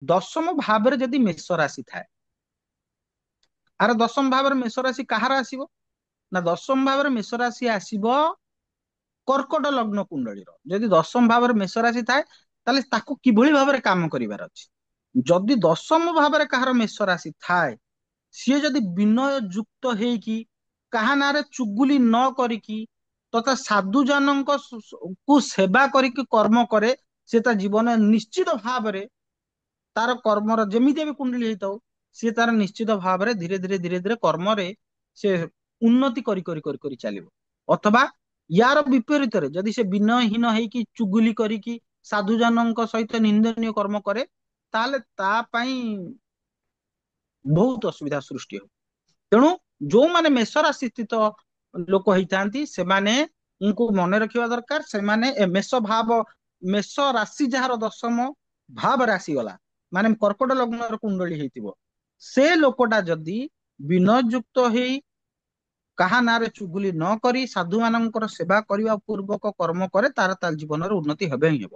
ଦଶମ ଭାବରେ ଯଦି ମେଷ ରାଶି ଥାଏ, ଆର ଦଶମ ଭାବରେ ମେଷ ରାଶି କାହାର ଆସିବ ନା ଦଶମ ଭାବରେ ମେଷ ରାଶି ଆସିବ କର୍କଟ ଲଗ୍ନ କୁଣ୍ଡଳୀର। ଯଦି ଦଶମ ଭାବରେ ମେଷ ରାଶି ଥାଏ ତାହେଲେ ତାକୁ କିଭଳି ଭାବରେ କାମ କରିବାର ଅଛି। ଯଦି ଦଶମ ଭାବରେ କାହାର ମେଷ ରାଶି ଥାଏ, ସିଏ ଯଦି ବିନୟ ଯୁକ୍ତ ହେଇକି କାହା ନାଁରେ ଚୁଗୁଲି ନ କରିକି ତଥା ସାଧୁଜନଙ୍କ କୁ ସେବା କରିକି କର୍ମ କରେ, ସେ ତା ଜୀବନ ନିଶ୍ଚିତ ଭାବରେ ତାର କର୍ମର ଯେମିତି ବି କୁଣ୍ଡଳୀ ହେଇଥାଉ, ସିଏ ତାର ନିଶ୍ଚିତ ଭାବରେ ଧୀରେ ଧୀରେ କର୍ମରେ ସେ ଉନ୍ନତି କରି ଚାଲିବ। ଅଥବା ୟାର ବିପରୀତରେ ଯଦି ସେ ବିନୟହୀନ ହେଇକି ଚୁଗୁଲି କରିକି ସାଧୁଜନଙ୍କ ସହିତ ନିନ୍ଦନୀୟ କର୍ମ କରେ, ତାହେଲେ ତା ପାଇଁ ବହୁତ ଅସୁବିଧା ସୃଷ୍ଟି ହବ। ତେଣୁ ଯୋଉମାନେ ମେଷ ରାଶି ସ୍ଥିତ ଲୋକ ହେଇଥାନ୍ତି ସେମାନେ ଙ୍କୁ ମନେ ରଖିବା ଦରକାର, ସେମାନେ ମେଷ ରାଶି ଯାହାର ଦଶମ ଭାବରେ ଆସିଗଲା, ମାନେ କର୍କଟ ଲଗ୍ନର କୁଣ୍ଡଳୀ ହେଇଥିବ, ସେ ଲୋକଟା ଯଦି ବିନୟ ଯୁକ୍ତ ହେଇ କାହା ନାଁରେ ଚୁଗୁଲି ନ କରି ସାଧୁ ମାନଙ୍କର ସେବା କରିବା ପୂର୍ବକ କର୍ମ କରେ, ତାର ଜୀବନର ଉନ୍ନତି ହେବ ହିଁ ହେବ।